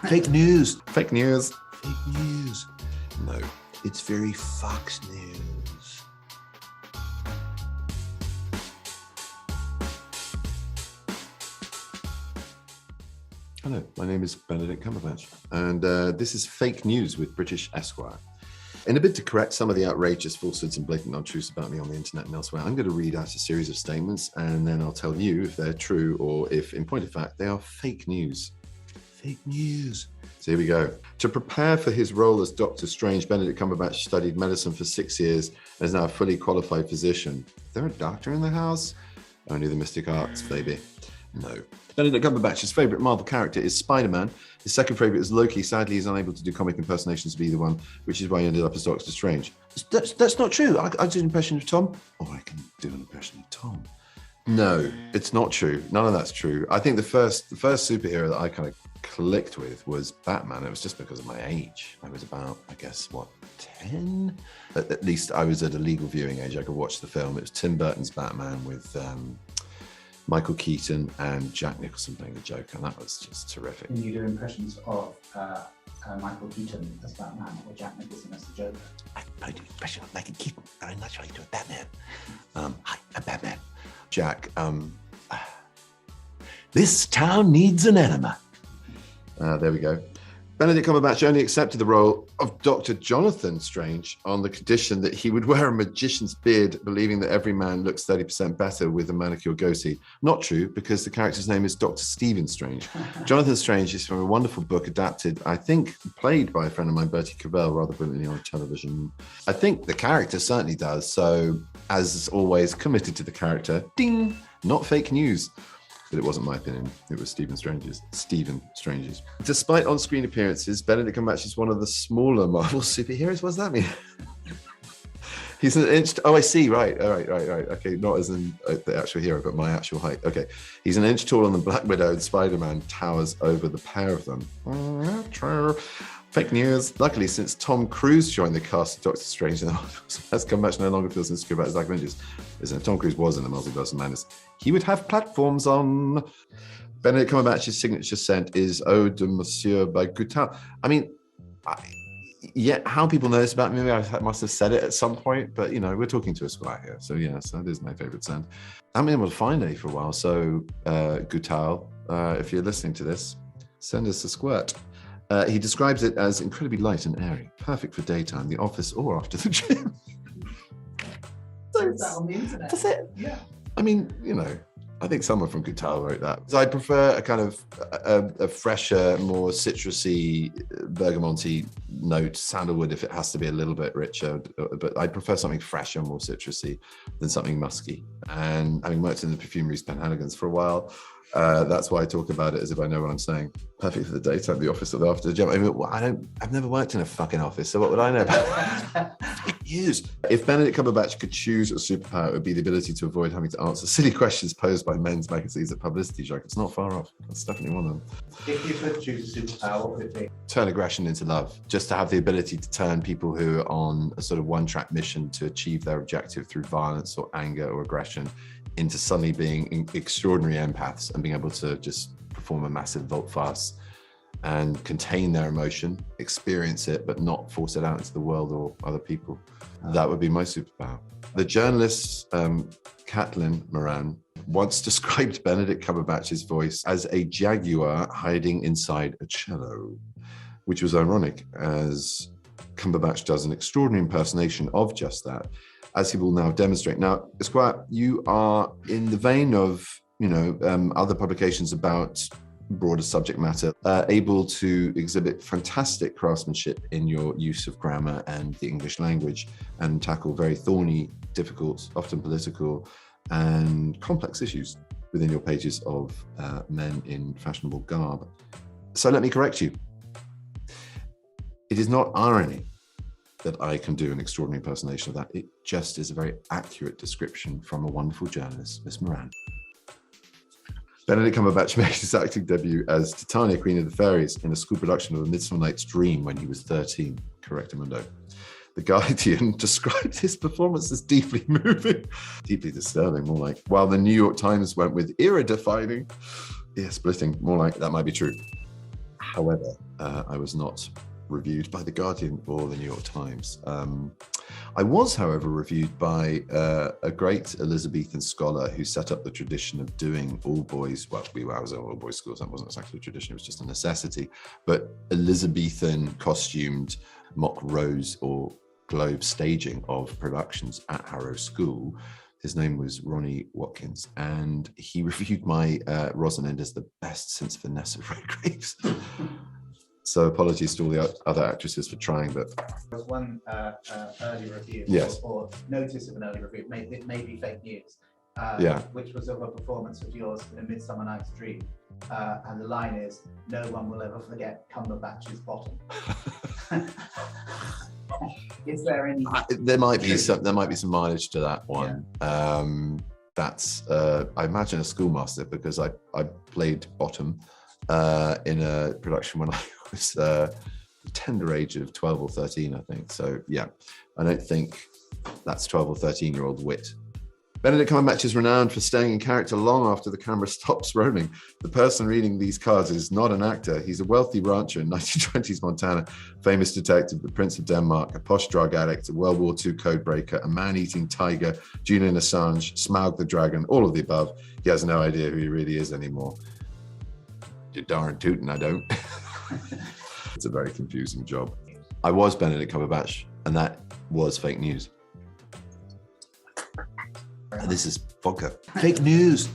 Fake news. Fake news. Fake news. No, it's very Fox News. Hello, my name is Benedict Cumberbatch, and this is Fake News with British Esquire. In a bid to correct some of the outrageous falsehoods and blatant untruths about me on the internet and elsewhere, I'm going to read out a series of statements, and then I'll tell you if they're true or if, in point of fact, they are fake news. Fake news. So here we go. To prepare for his role as Doctor Strange, Benedict Cumberbatch studied medicine for 6 years and is now a fully qualified physician. Is there a doctor in the house? Only the mystic arts, baby. No. Benedict Cumberbatch's favourite Marvel character is Spider-Man. His second favourite is Loki. Sadly, he's unable to do comic impersonations of either one, which is why he ended up as Doctor Strange. That's not true. I did an impression of Tom. Oh, I can do an impression of Tom. No, it's not true. None of that's true. I think the first superhero that I kind of clicked with was Batman. It was just because of my age. I was about, I guess, 10? At least I was at a legal viewing age. I could watch the film. It was Tim Burton's Batman with Michael Keaton and Jack Nicholson playing the Joker, and that was just terrific. Can you do impressions of Michael Keaton as Batman or Jack Nicholson as the Joker? I do impression of Michael Keaton, but I'm not sure I do a Batman. Hi, I'm Batman. Jack, this town needs an enema. There we go. Benedict Cumberbatch only accepted the role of Dr. Jonathan Strange on the condition that he would wear a magician's beard, believing that every man looks 30% better with a manicure goatee. Not true, because the character's name is Dr. Stephen Strange. Jonathan Strange is from a wonderful book adapted, I think, played by a friend of mine, Bertie Cavell, rather brilliantly on television. I think the character certainly does, so as always, committed to the character. Ding! Not fake news. But it wasn't my opinion. It was Stephen Strange's. Despite on-screen appearances, Benedict Cumberbatch is one of the smaller Marvel superheroes. What does that mean? He's an inch. Oh, I see. Right. All right. Okay, not as in the actual hero, but my actual height. Okay, he's an inch taller than Black Widow, and Spider-Man towers over the pair of them. True. Fake news. Luckily, since Tom Cruise joined the cast of Doctor Strange, as Cumberbatch no longer feels insecure about his lack of inches. Listen, if Tom Cruise was in the Multiverse of Madness, he would have platforms on. Benedict Cumberbatch's signature scent is Eau de Monsieur by Goutal. I mean, how people know this about me, I must have said it at some point, but, you know, we're talking to a Esquire here. So, yes, that is my favourite scent. I haven't been able to find any for a while. So, Goutal, if you're listening to this, send us a squirt. He describes it as incredibly light and airy, perfect for daytime, the office, or after the gym. Is that on the internet? Does it? Yeah. I mean, you know, I think someone from Goutal wrote that. So I prefer a kind of a fresher, more citrusy, bergamonty note, sandalwood if it has to be a little bit richer, but I prefer something fresher, more citrusy than something musky. And having worked in the perfumeries Penhaligon's for a while, that's why I talk about it as if I know what I'm saying. Perfect for the daytime, the office, or the after the gym. I mean, I've never worked in a fucking office, so what would I know about use? If Benedict Cumberbatch could choose a superpower, it would be the ability to avoid having to answer silly questions posed by men's magazines at publicity joke. It's not far off. That's definitely one of them. If you could choose a superpower, what would it be? Turn aggression into love. Just to have the ability to turn people who are on a sort of one-track mission to achieve their objective through violence or anger or aggression into suddenly being extraordinary empaths and being able to just perform a massive volte-face and contain their emotion, experience it, but not force it out into the world or other people. That would be my superpower. The journalist, Caitlin Moran, once described Benedict Cumberbatch's voice as a jaguar hiding inside a cello, which was ironic as Cumberbatch does an extraordinary impersonation of just that, as he will now demonstrate. Now, Esquire, you are in the vein of, you know, other publications about broader subject matter, able to exhibit fantastic craftsmanship in your use of grammar and the English language and tackle very thorny, difficult, often political and complex issues within your pages of men in fashionable garb. So let me correct you. It is not irony that I can do an extraordinary impersonation of that. It just is a very accurate description from a wonderful journalist, Miss Moran. Benedict Cumberbatch made his acting debut as Titania, Queen of the Fairies, in a school production of A Midsummer Night's Dream when he was 13. Correctamundo. The Guardian described his performance as deeply moving, deeply disturbing, more like, while the New York Times went with era-defining, ear-splitting, more like, that might be true. However, I was not reviewed by The Guardian or The New York Times. I was, however, reviewed by a great Elizabethan scholar who set up the tradition of doing all boys, well, I was at all boys schools, that wasn't exactly a tradition, it was just a necessity, but Elizabethan costumed mock rose or globe staging of productions at Harrow School. His name was Ronnie Watkins, and he reviewed my Rosalind as the best since Vanessa Redgrave's. So apologies to all the other actresses for trying, but There was one early review, Yes. or notice of an early review, it may be fake news, which was of a performance of yours in A Midsummer Night's Dream. And the line is, "No one will ever forget Cumberbatch's bottom." Is there any? there might be some mileage to that one. That's I imagine a schoolmaster, because I played Bottom in a production when I was the tender age of 12 or 13, I think. So yeah, I don't think that's 12 or 13-year-old wit. Benedict Cumberbatch is renowned for staying in character long after the camera stops rolling. The person reading these cards is not an actor. He's a wealthy rancher in 1920s Montana, famous detective, the Prince of Denmark, a posh drug addict, a World War II codebreaker, a man-eating tiger, Julian Assange, Smaug the Dragon, all of the above. He has no idea who he really is anymore. You're darn tootin', I don't. It's a very confusing job. I was Benedict Cumberbatch, and that was fake news. This is vodka. Fake news.